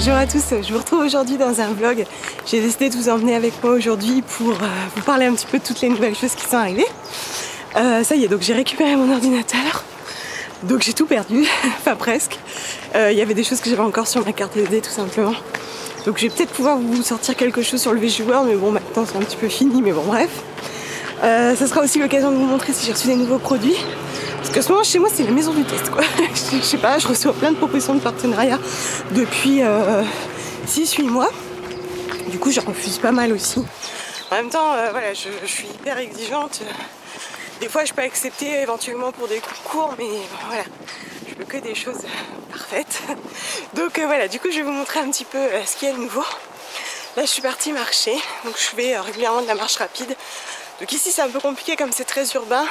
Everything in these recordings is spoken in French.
Bonjour à tous, je vous retrouve aujourd'hui dans un vlog. J'ai décidé de vous emmener avec moi aujourd'hui pour vous parler un petit peu de toutes les nouvelles choses qui sont arrivées. Ça y est, donc j'ai récupéré mon ordinateur. Donc j'ai tout perdu, enfin presque. Il y avait des choses que j'avais encore sur ma carte SD tout simplement. Donc je vais peut-être pouvoir vous sortir quelque chose sur le VGWorld, mais bon maintenant c'est un petit peu fini, mais bon bref. Ça sera aussi l'occasion de vous montrer si j'ai reçu des nouveaux produits. Parce qu'à ce moment chez moi c'est la maison du test quoi. Je sais pas, je reçois plein de propositions de partenariat depuis 6-8 mois. Du coup j'en refuse pas mal aussi. En même temps voilà, je suis hyper exigeante. Des fois je peux accepter éventuellement pour des concours, mais voilà, je veux que des choses parfaites. Donc voilà, du coup je vais vous montrer un petit peu ce qu'il y a de nouveau. Là je suis partie marcher, donc je fais régulièrement de la marche rapide. Donc ici c'est un peu compliqué comme c'est très urbain.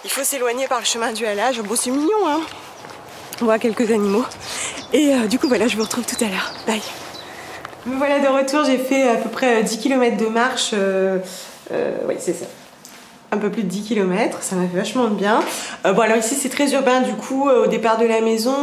Il faut s'éloigner par le chemin du halage. Bon c'est mignon hein. On voit quelques animaux. Et du coup voilà, je vous retrouve tout à l'heure. Bye. Me voilà de retour, j'ai fait à peu près 10 km de marche. Oui c'est ça. Un peu plus de 10 km, ça m'a fait vachement de bien. Bon alors ici c'est très urbain, du coup au départ de la maison,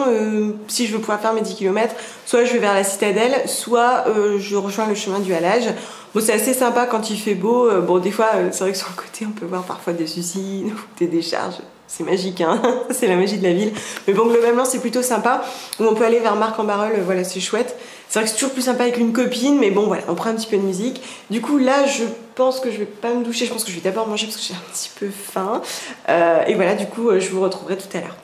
si je veux pouvoir faire mes 10 km, soit je vais vers la citadelle, soit je rejoins le chemin du halage. Bon c'est assez sympa quand il fait beau, bon des fois c'est vrai que sur le côté on peut voir parfois des usines ou des décharges. C'est magique hein, c'est la magie de la ville. Mais bon globalement c'est plutôt sympa. Où on peut aller vers Marc-en-Barœul, voilà c'est chouette. C'est vrai que c'est toujours plus sympa avec une copine, mais bon voilà, on prend un petit peu de musique. Du coup là je pense que je vais pas me doucher, je pense que je vais d'abord manger parce que j'ai un petit peu faim. Et voilà, du coup je vous retrouverai tout à l'heure.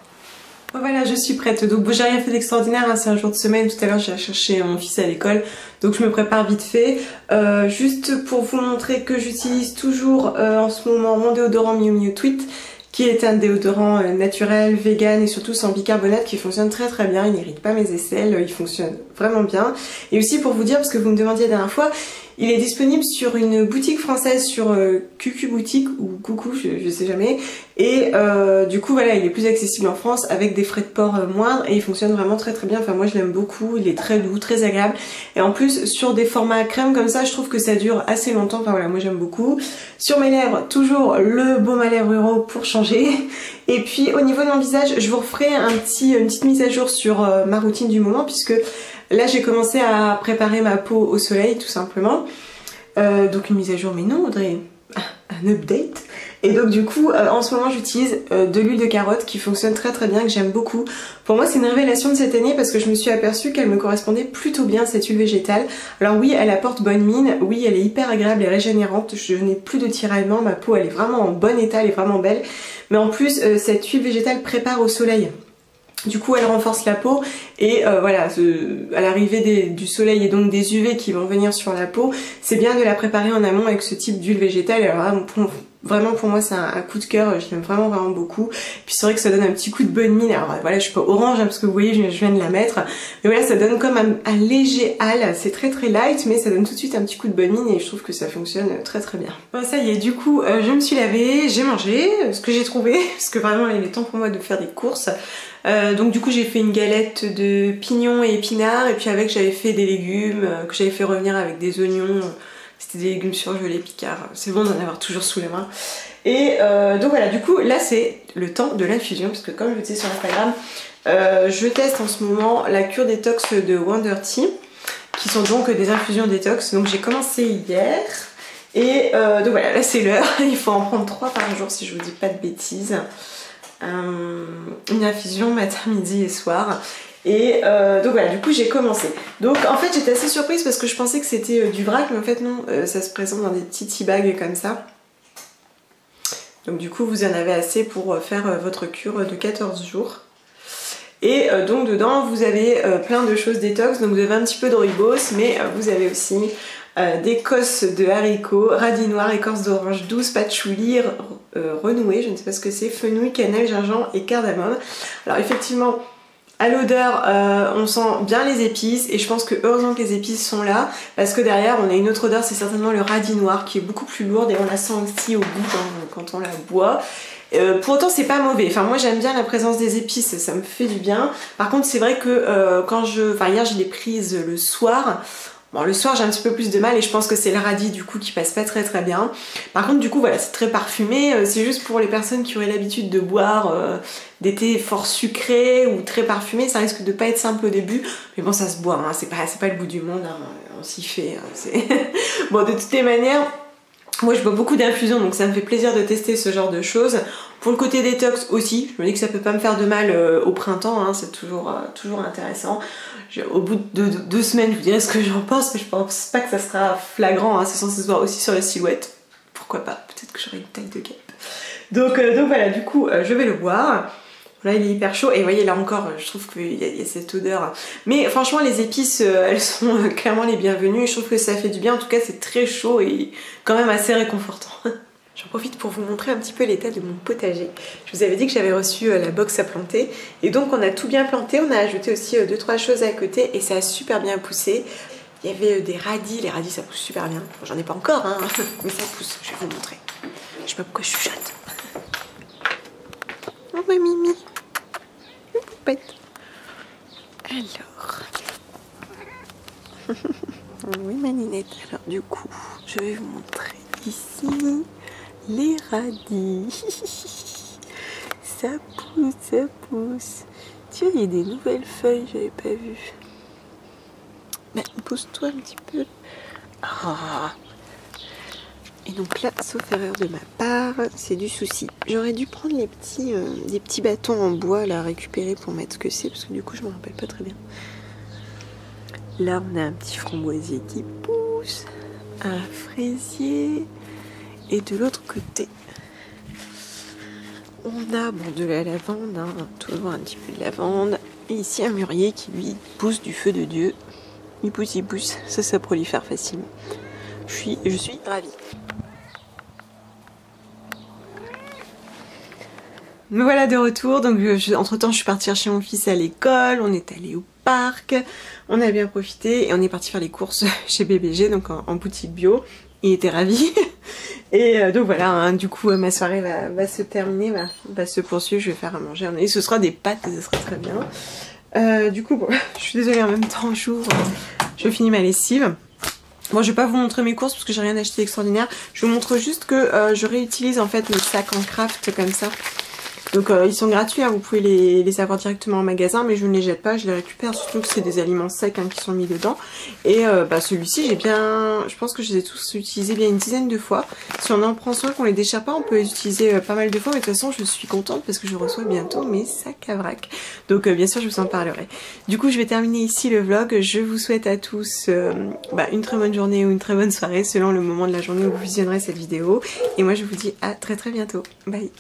Voilà, je suis prête. Donc bon, j'ai rien fait d'extraordinaire, hein. C'est un jour de semaine. Tout à l'heure j'ai cherché mon fils à l'école, donc je me prépare vite fait. Juste pour vous montrer que j'utilise toujours en ce moment mon déodorant Miu Miu Tweet, qui est un déodorant naturel, vegan et surtout sans bicarbonate, qui fonctionne très très bien. Il n'irrite pas mes aisselles, il fonctionne vraiment bien. Et aussi pour vous dire, parce que vous me demandiez la dernière fois, il est disponible sur une boutique française, sur QQ Boutique ou Coucou, je sais jamais. Et du coup voilà, il est plus accessible en France avec des frais de port moindres et il fonctionne vraiment très très bien. Enfin moi je l'aime beaucoup, il est très doux, très agréable. Et en plus sur des formats crème comme ça, je trouve que ça dure assez longtemps. Enfin voilà, moi j'aime beaucoup. Sur mes lèvres, toujours le baume à lèvres Euro pour changer. Et puis au niveau de mon visage, je vous referai une petite mise à jour sur ma routine du moment, puisque là j'ai commencé à préparer ma peau au soleil tout simplement. Donc une mise à jour, mais non Audrey, un update. Et donc du coup en ce moment j'utilise de l'huile de carotte qui fonctionne très très bien, que j'aime beaucoup. Pour moi c'est une révélation de cette année parce que je me suis aperçue qu'elle me correspondait plutôt bien, cette huile végétale. Alors oui elle apporte bonne mine, oui elle est hyper agréable et régénérante, je n'ai plus de tiraillements, ma peau elle est vraiment en bon état, elle est vraiment belle. Mais en plus cette huile végétale prépare au soleil. Du coup elle renforce la peau et voilà, à l'arrivée du soleil et donc des UV qui vont venir sur la peau, c'est bien de la préparer en amont avec ce type d'huile végétale. Alors vraiment pour moi c'est un coup de cœur, je l'aime vraiment beaucoup. Puis c'est vrai que ça donne un petit coup de bonne mine. Alors voilà, je suis pas orange hein, parce que vous voyez je viens de la mettre. Mais voilà, ça donne comme un léger hâle, c'est très très light mais ça donne tout de suite un petit coup de bonne mine et je trouve que ça fonctionne très très bien. Bon ça y est, du coup je me suis lavée, j'ai mangé ce que j'ai trouvé parce que vraiment il est temps pour moi de faire des courses. Donc du coup j'ai fait une galette de pignons et épinards et puis avec j'avais fait des légumes que j'avais fait revenir avec des oignons. C'était des légumes surgelés picards, c'est bon d'en avoir toujours sous les mains. Et donc voilà, du coup là c'est le temps de l'infusion parce que comme je vous disais sur Instagram, je teste en ce moment la cure détox de Wonder Tea, qui sont donc des infusions détox. Donc j'ai commencé hier et donc voilà, là c'est l'heure, il faut en prendre 3 par jour si je vous dis pas de bêtises. Une infusion matin, midi et soir. Et donc voilà, du coup j'ai commencé. Donc en fait j'étais assez surprise parce que je pensais que c'était du vrac, mais en fait non, ça se présente dans des petits tea bags comme ça. Donc du coup vous en avez assez pour faire votre cure de 14 jours. Et donc dedans vous avez plein de choses détox, donc vous avez un petit peu de rooibos, mais vous avez aussi des cosses de haricots, radis noirs, écorce d'orange douce, patchouli, renoué, je ne sais pas ce que c'est, fenouil, cannelle, gingembre et cardamome. Alors effectivement à l'odeur on sent bien les épices et je pense que heureusement que les épices sont là parce que derrière on a une autre odeur, c'est certainement le radis noir qui est beaucoup plus lourde et on la sent aussi au goût quand on la boit. Pour autant c'est pas mauvais, enfin moi j'aime bien la présence des épices, ça me fait du bien. Par contre c'est vrai que hier je l'ai prise le soir. Bon, le soir j'ai un petit peu plus de mal et je pense que c'est le radis du coup qui passe pas très très bien. Par contre du coup voilà, c'est très parfumé, c'est juste pour les personnes qui auraient l'habitude de boire des thés fort sucrés ou très parfumés, ça risque de pas être simple au début, mais bon ça se boit, hein, c'est pas le bout du monde, hein, on s'y fait. Bon, de toutes les manières, moi je bois beaucoup d'infusions donc ça me fait plaisir de tester ce genre de choses. Pour le côté détox aussi, je me dis que ça peut pas me faire de mal au printemps, hein, c'est toujours intéressant. Au bout de 2 semaines, je vous dirai ce que j'en pense, mais je pense pas que ça sera flagrant, hein, c'est censé se voir aussi sur la silhouette. Pourquoi pas, peut-être que j'aurai une taille de cap. Donc voilà, du coup, je vais le boire. Là, il est hyper chaud, et vous voyez, là encore, je trouve qu'il y a cette odeur. Mais franchement, les épices, elles sont clairement les bienvenues, je trouve que ça fait du bien, en tout cas, c'est très chaud et quand même assez réconfortant. J'en profite pour vous montrer un petit peu l'état de mon potager. Je vous avais dit que j'avais reçu la box à planter et donc on a tout bien planté, on a ajouté aussi 2-3 choses à côté et ça a super bien poussé. Il y avait des radis, les radis ça pousse super bien. Bon, j'en ai pas encore hein, mais ça pousse, je vais vous montrer. Je sais pas pourquoi je chuchote. Oh ma Mimi, une poupette. Alors... oui ma ninette, alors du coup je vais vous montrer ici les radis. Ça pousse, ça pousse. Tiens, il y a des nouvelles feuilles, j'avais pas vu. Mais pousse-toi un petit peu. Ah. Et donc là, sauf erreur de ma part, c'est du souci. J'aurais dû prendre les des petits bâtons en bois là à récupérer pour mettre ce que c'est, parce que du coup je me rappelle pas très bien. Là on a un petit framboisier qui pousse, un fraisier. Et de l'autre côté, on a bon, de la lavande, hein, toujours un petit peu de lavande. Et ici un mûrier qui lui pousse du feu de Dieu. Il pousse, ça prolifère facilement. Je suis ravie. Me voilà de retour, donc entre temps je suis partie chercher mon fils à l'école, on est allé au parc, on a bien profité et on est parti faire les courses chez BBG, donc en boutique bio. Il était ravi. Et donc voilà, hein, du coup ma soirée va se terminer, va se poursuivre, je vais faire à manger. Et ce sera des pâtes et ce sera très bien. Du coup, bon, je suis désolée en même temps, je finis ma lessive. Bon, je vais pas vous montrer mes courses parce que j'ai rien acheté d'extraordinaire. Je vous montre juste que je réutilise en fait mes sacs en craft comme ça. Donc ils sont gratuits, hein, vous pouvez les avoir directement en magasin, mais je ne les jette pas, je les récupère, surtout que c'est des aliments secs hein, qui sont mis dedans. Et celui-ci, je pense que je les ai tous utilisés bien une dizaine de fois. Si on en prend soin, qu'on les déchire pas, on peut les utiliser pas mal de fois, mais de toute façon je suis contente parce que je reçois bientôt mes sacs à vrac. Donc bien sûr je vous en parlerai. Du coup je vais terminer ici le vlog, je vous souhaite à tous une très bonne journée ou une très bonne soirée selon le moment de la journée où vous visionnerez cette vidéo. Et moi je vous dis à très bientôt, bye.